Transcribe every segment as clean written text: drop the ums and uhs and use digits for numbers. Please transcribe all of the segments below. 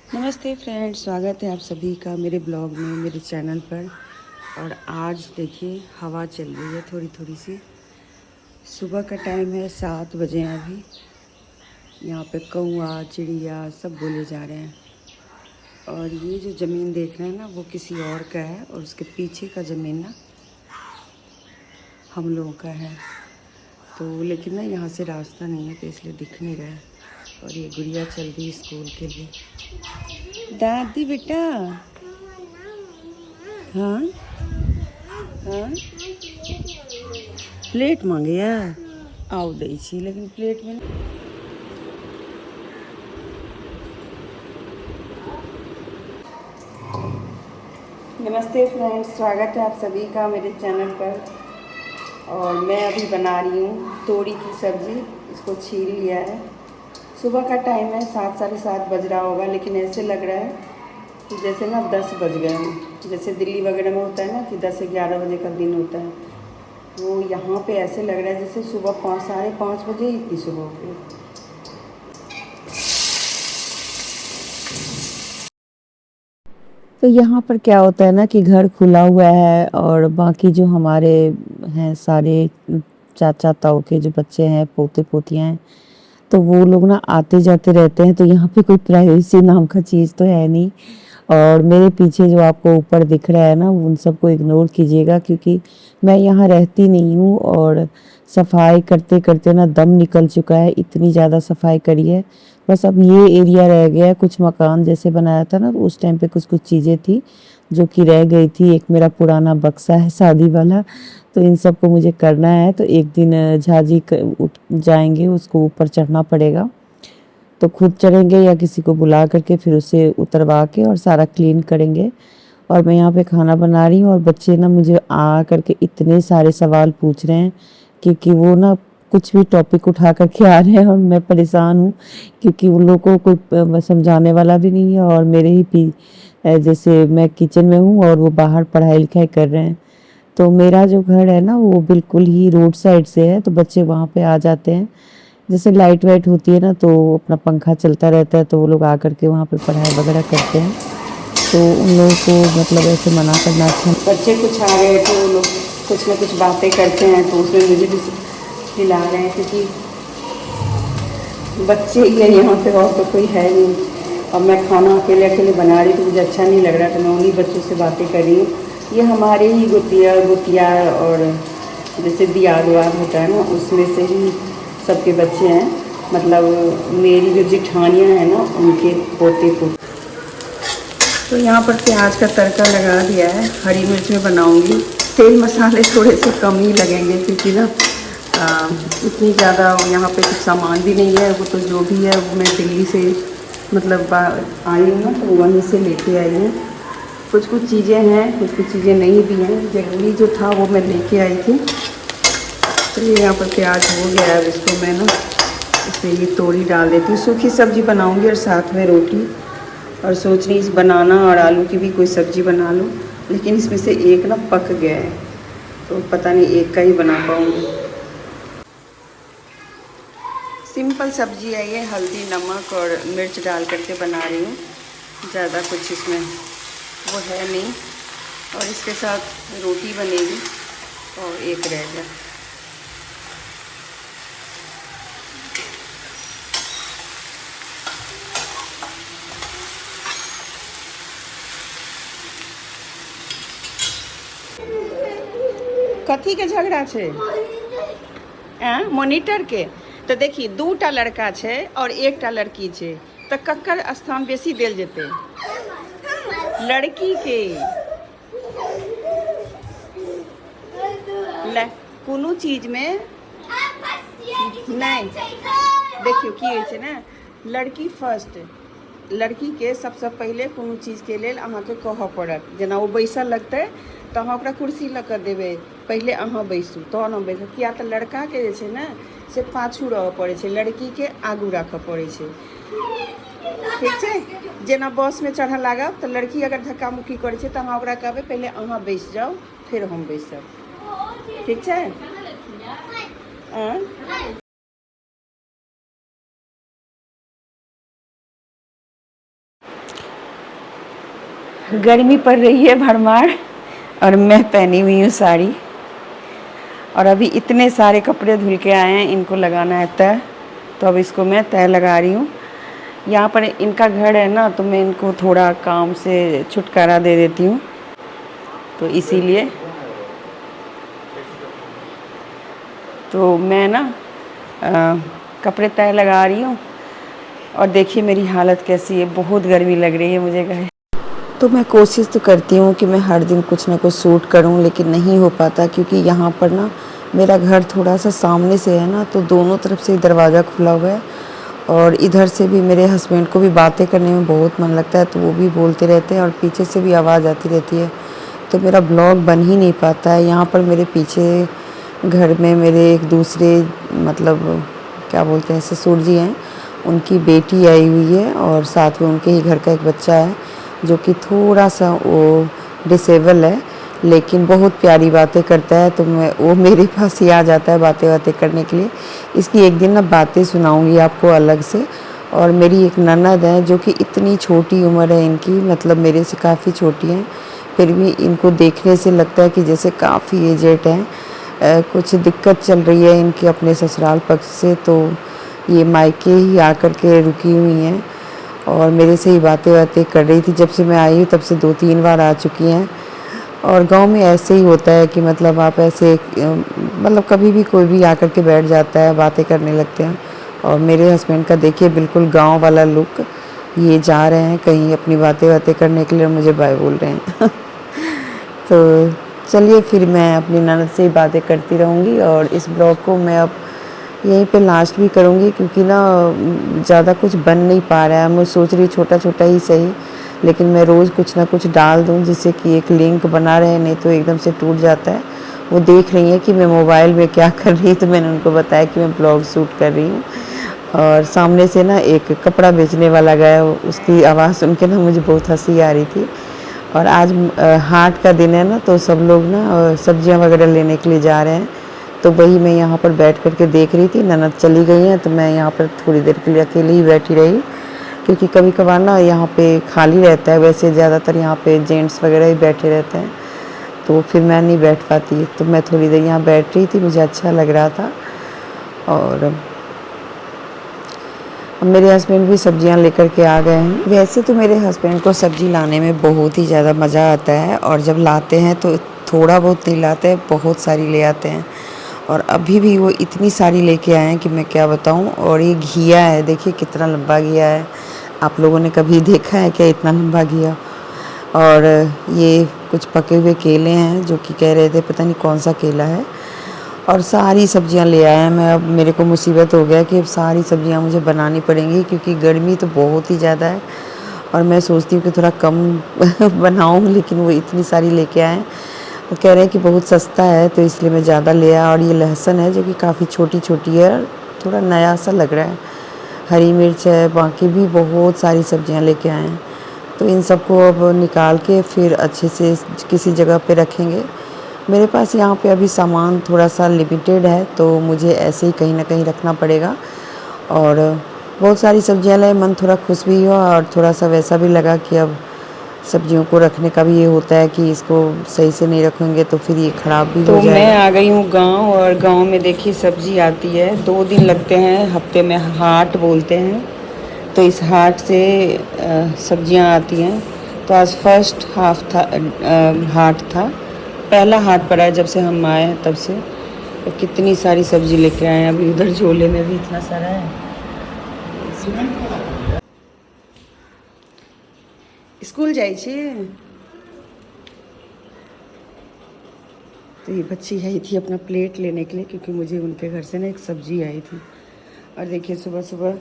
नमस्ते फ्रेंड्स, स्वागत है आप सभी का मेरे ब्लॉग में, मेरे चैनल पर। और आज देखिए हवा चल रही है थोड़ी थोड़ी सी। सुबह का टाइम है, 7 बजे हैं अभी। यहाँ पे कौआ चिड़िया सब बोले जा रहे हैं। और ये जो ज़मीन देख रहे हैं ना, वो किसी और का है, और उसके पीछे का ज़मीन ना हम लोगों का है। तो लेकिन ना यहाँ से रास्ता नहीं है, तो इसलिए दिख नहीं रहा है। और ये गुड़िया चल रही स्कूल के लिए। दादी बेटा। हाँ हाँ, प्लेट मांगे आओ दै छी, लेकिन प्लेट में नमस्ते फ्रेंड्स, स्वागत है आप सभी का मेरे चैनल पर। और मैं अभी बना रही हूँ तोरी की सब्ज़ी। इसको छील लिया है। सुबह का टाइम है, 7 साढ़े 7 बज रहा होगा, लेकिन ऐसे लग रहा है कि जैसे ना 10 बज गए हैं। जैसे दिल्ली वगैरह में होता है ना कि 10 से 11 बजे का दिन होता है, वो यहाँ पे ऐसे लग रहा है जैसे सुबह 5 साढ़े 5 बजे इतनी सुबह हो गई। तो यहाँ पर क्या होता है ना कि घर खुला हुआ है, और बाकी जो हमारे हैं सारे चाचा ताऊ के जो बच्चे हैं, पोते पोतियाँ हैं, तो वो लोग ना आते जाते रहते हैं। तो यहाँ पे कोई प्राइवेसी नाम का चीज़ तो है नहीं। और मेरे पीछे जो आपको ऊपर दिख रहा है ना, उन सबको इग्नोर कीजिएगा, क्योंकि मैं यहाँ रहती नहीं हूँ। और सफाई करते करते ना दम निकल चुका है, इतनी ज़्यादा सफाई करी है। बस अब ये एरिया रह गया है। कुछ मकान जैसे बनाया था ना, तो उस टाइम पे कुछ कुछ चीज़ें थी जो कि रह गई थी। एक मेरा पुराना बक्सा है शादी वाला, तो इन सब को मुझे करना है। तो एक दिन झाजी उठ जाएंगे, उसको ऊपर चढ़ना पड़ेगा। तो खुद चढ़ेंगे या किसी को बुला करके फिर उसे उतरवा के और सारा क्लीन करेंगे। और मैं यहाँ पे खाना बना रही हूँ, और बच्चे ना मुझे आ करके इतने सारे सवाल पूछ रहे हैं, क्योंकि वो ना कुछ भी टॉपिक उठा करके आ रहे हैं, और मैं परेशान हूँ क्योंकि उन लोगों को कोई समझाने वाला भी नहीं है। और मेरे ही जैसे मैं किचन में हूँ और वो बाहर पढ़ाई लिखाई कर रहे हैं। तो मेरा जो घर है ना, वो बिल्कुल ही रोड साइड से है, तो बच्चे वहाँ पे आ जाते हैं। जैसे लाइट वाइट होती है ना, तो अपना पंखा चलता रहता है, तो वो लोग आकर के वहाँ पे पढ़ाई वगैरह करते हैं। तो उन लोगों को मतलब ऐसे मना करना अच्छा। बच्चे कुछ आ गए थे, वो लोग कुछ ना कुछ बातें करते हैं, तो उसमें मुझे भी हिला रहे हैं, क्योंकि बच्चे ही है यहाँ पे, और तो कोई है नहीं। अब मैं खाना अकेले अकेले बना रही, तो मुझे अच्छा नहीं लग रहा, तो मैं उन्हीं बच्चों से बातें कर रही हूँ। ये हमारे ही गुतिया और जैसे दियाद वाद होता है ना, उसमें से ही सबके बच्चे हैं। मतलब मेरी जो जिठानियाँ हैं ना, उनके पोते पोते। तो यहाँ पर प्याज का तड़का लगा दिया है, हरी मिर्च में बनाऊंगी। तेल मसाले थोड़े से कम ही लगेंगे, क्योंकि ना इतनी ज़्यादा यहाँ पे कुछ सामान भी नहीं है। वो तो जो भी है वो मैं दिल्ली से मतलब आई हूँ ना, तो वहीं से लेके आई हूँ। कुछ कुछ चीज़ें हैं, कुछ कुछ चीज़ें नहीं भी हैं। ज़रूरी जो था वो मैं लेके आई थी। तो ये यहाँ पर प्याज हो गया है। अब इसको मैं ना इसमें ये तोरी डाल देती हूँ। सूखी सब्ज़ी बनाऊँगी और साथ में रोटी। और सोच रही इस बनाना और आलू की भी कोई सब्ज़ी बना लूँ, लेकिन इसमें से एक ना पक गया है, तो पता नहीं एक का ही बना पाऊँगी। सिंपल सब्ज़ी है ये, हल्दी नमक और मिर्च डाल करके बना रही हूँ। ज़्यादा कुछ इसमें वो है नहीं। और इसके साथ रोटी बनेगी और एक रह गया। कथी के झगड़ा छे? मॉनिटर के। तो देखी, 2टा लड़का छे और 1टा लड़की छे, तो कक्कर स्थान बेसी देल जेते? लड़की के। कोनो चीज में नहीं, देखियो की होइ छै ना, लड़की फर्स्ट। लड़की के सबसे पहले कोनो चीज के लेल अहाँ के कहऽ पड़त। जेना वो बैसल लगतै तो अहाँ ओकरा कुर्सी लऽ कऽ देबै, पहले अहाँ बैसू तहन हम बैसब। किया तऽ लड़का के जे छै ने से पाछू रहऽ पड़ै छै, लड़की के आगू राखऽ पड़ै छै। ठीक छै? जेना बस में चढ़ऽ लागब तऽ लड़की अगर धक्का मुक्की करै छै तऽ अहाँ ओकरा कहबै पहले अहाँ बैस जाओ, फिर हम बैसब। ठीक छै? गर्मी पड़ रही है भरमार और मैं पहनी हुई हूँ साड़ी। और अभी इतने सारे कपड़े धुल के आए हैं, इनको लगाना है तय। तो अब इसको मैं तय लगा रही हूँ। यहाँ पर इनका घर है ना, तो मैं इनको थोड़ा काम से छुटकारा दे देती हूँ, तो इसीलिए तो मैं ना कपड़े तय लगा रही हूँ। और देखिए मेरी हालत कैसी है, बहुत गर्मी लग रही है मुझे घर। तो मैं कोशिश तो करती हूँ कि मैं हर दिन कुछ ना कुछ शूट करूँ, लेकिन नहीं हो पाता क्योंकि यहाँ पर ना मेरा घर थोड़ा सा सामने से है ना, तो दोनों तरफ से दरवाज़ा खुला हुआ है। और इधर से भी मेरे हस्बैंड को भी बातें करने में बहुत मन लगता है, तो वो भी बोलते रहते हैं और पीछे से भी आवाज़ आती रहती है, तो मेरा ब्लॉग बन ही नहीं पाता है। यहाँ पर मेरे पीछे घर में मेरे एक दूसरे मतलब क्या बोलते हैं ससुर जी हैं, उनकी बेटी आई हुई है और साथ में उनके ही घर का एक बच्चा है जो कि थोड़ा सा वो डिसेबल है, लेकिन बहुत प्यारी बातें करता है। तो वो मेरे पास ही आ जाता है बातें करने के लिए। इसकी एक दिन ना बातें सुनाऊंगी आपको अलग से। और मेरी एक ननद है जो कि इतनी छोटी उम्र है इनकी, मतलब मेरे से काफ़ी छोटी हैं, फिर भी इनको देखने से लगता है कि जैसे काफ़ी एजेड हैं। कुछ दिक्कत चल रही है इनके अपने ससुराल पक्ष से, तो ये मायके ही आकर के रुकी हुई हैं और मेरे से ही बातें कर रही थी। जब से मैं आई हूँ तब से 2-3 बार आ चुकी हैं। और गांव में ऐसे ही होता है कि मतलब आप ऐसे मतलब कभी भी कोई भी आकर के बैठ जाता है, बातें करने लगते हैं। और मेरे हस्बैंड का देखिए बिल्कुल गांव वाला लुक, ये जा रहे हैं कहीं अपनी बातें करने के लिए, मुझे बाय बोल रहे हैं। तो चलिए फिर मैं अपनी ननद से ही बातें करती रहूँगी और इस ब्लॉग को मैं अब यहीं पे लास्ट भी करूँगी क्योंकि ना ज़्यादा कुछ बन नहीं पा रहा है। मैं सोच रही छोटा ही सही, लेकिन मैं रोज़ कुछ ना कुछ डाल दूँ जिससे कि एक लिंक बना रहे, नहीं तो एकदम से टूट जाता है। वो देख रही है कि मैं मोबाइल में क्या कर रही हूँ, तो मैंने उनको बताया कि मैं ब्लॉग शूट कर रही हूँ। और सामने से ना एक कपड़ा बेचने वाला गया, उसकी आवाज़ सुन के ना मुझे बहुत हंसी आ रही थी। और आज हाट का दिन है ना, तो सब लोग ना सब्जियां वगैरह लेने के लिए जा रहे हैं, तो वही मैं यहाँ पर बैठ कर के देख रही थी। ननद चली गई हैं तो मैं यहाँ पर थोड़ी देर के लिए अकेली ही बैठी रही, क्योंकि कभी कभार ना यहाँ पे खाली रहता है, वैसे ज़्यादातर यहाँ पे जेंट्स वगैरह ही बैठे रहते हैं, तो फिर मैं नहीं बैठ पाती। तो मैं थोड़ी देर यहाँ बैठ रही थी, मुझे अच्छा लग रहा था। और अब मेरे हस्बैंड भी सब्जियां लेकर के आ गए हैं। वैसे तो मेरे हस्बैंड को सब्ज़ी लाने में बहुत ही ज़्यादा मज़ा आता है, और जब लाते हैं तो थोड़ा बहुत नहीं लाते, बहुत सारी ले आते हैं। और अभी भी वो इतनी सारी लेके आए हैं कि मैं क्या बताऊं। और ये घिया है, देखिए कितना लंबा घिया है। आप लोगों ने कभी देखा है क्या इतना लंबा घिया? और ये कुछ पके हुए केले हैं जो कि कह रहे थे पता नहीं कौन सा केला है। और सारी सब्जियां ले आए हैं। मैं अब मेरे को मुसीबत हो गया कि अब सारी सब्जियां मुझे बनानी पड़ेंगी क्योंकि गर्मी तो बहुत ही ज़्यादा है। और मैं सोचती हूँ कि थोड़ा कम बनाऊँ, लेकिन वो इतनी सारी लेके आए हैं। वो कह रहे हैं कि बहुत सस्ता है, तो इसलिए मैं ज़्यादा ले आया। और ये लहसुन है जो कि काफ़ी छोटी छोटी है, थोड़ा नया सा लग रहा है। हरी मिर्च है, बाकी भी बहुत सारी सब्जियां लेके आए हैं। तो इन सबको अब निकाल के फिर अच्छे से किसी जगह पे रखेंगे। मेरे पास यहाँ पे अभी सामान थोड़ा सा लिमिटेड है, तो मुझे ऐसे ही कहीं ना कहीं रखना पड़ेगा। और बहुत सारी सब्जियां लाए, मन थोड़ा खुश भी हुआ और थोड़ा सा वैसा भी लगा कि अब सब्जियों को रखने का भी ये होता है कि इसको सही से नहीं रखेंगे तो फिर ये ख़राब भी हो जाएगा। मैं आ गई हूँ गांव, और गांव में देखिए सब्जी आती है, 2 दिन लगते हैं, हफ्ते में हाट बोलते हैं। तो इस हाट से सब्जियां आती हैं। तो आज फर्स्ट हाट था, पहला हाट पड़ा है जब से हम आए हैं तब से। तो कितनी सारी सब्जी लेके आए हैं। अभी उधर झोले में भी इतना सारा है। स्कूल जाए छी। तो ये बच्ची आई थी अपना प्लेट लेने के लिए, क्योंकि मुझे उनके घर से ना एक सब्जी आई थी। और देखिए सुबह सुबह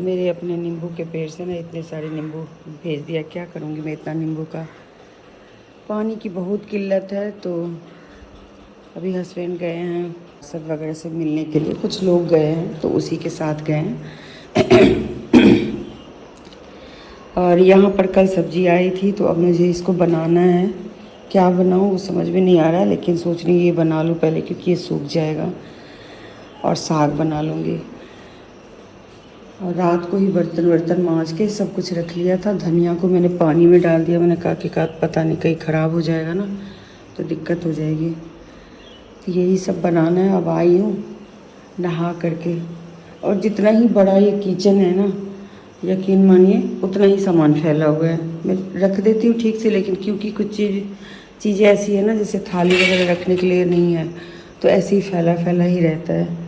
मेरे अपने नींबू के पेड़ से ना इतने सारे नींबू भेज दिया। क्या करूँगी मैं इतना नींबू का, पानी की बहुत किल्लत है। तो अभी हस्बैंड गए हैं सब वगैरह से मिलने के लिए, कुछ लोग गए हैं तो उसी के साथ गए हैं। और यहाँ पर कल सब्जी आई थी, तो अब मुझे इसको बनाना है। क्या बनाऊँ वो समझ में नहीं आ रहा है, लेकिन सोच रही हूँ ये बना लूँ पहले क्योंकि ये सूख जाएगा। और साग बना लूँगी। और रात को ही बर्तन वर्तन मांज के सब कुछ रख लिया था। धनिया को मैंने पानी में डाल दिया, मैंने कहा कि पता नहीं कहीं ख़राब हो जाएगा ना तो दिक्कत हो जाएगी। तो यही सब बनाना है। अब आई हूँ नहा करके, और जितना ही बड़ा ये किचन है ना, यकीन मानिए उतना ही सामान फैला हुआ है। मैं रख देती हूँ ठीक से, लेकिन क्योंकि कुछ चीज़ें ऐसी है ना, जैसे थाली वगैरह रखने के लिए नहीं है, तो ऐसे ही फैला फैला ही रहता है।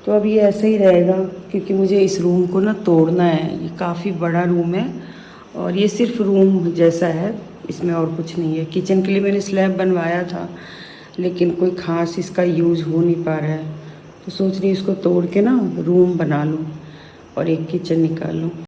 तो अब ये ऐसे ही रहेगा, क्योंकि मुझे इस रूम को ना तोड़ना है। ये काफ़ी बड़ा रूम है और ये सिर्फ रूम जैसा है, इसमें और कुछ नहीं है। किचन के लिए मैंने स्लैब बनवाया था, लेकिन कोई ख़ास इसका यूज़ हो नहीं पा रहा है। तो सोच रही इसको तोड़ के ना रूम बना लूँ और एक किचन निकाल लूँ।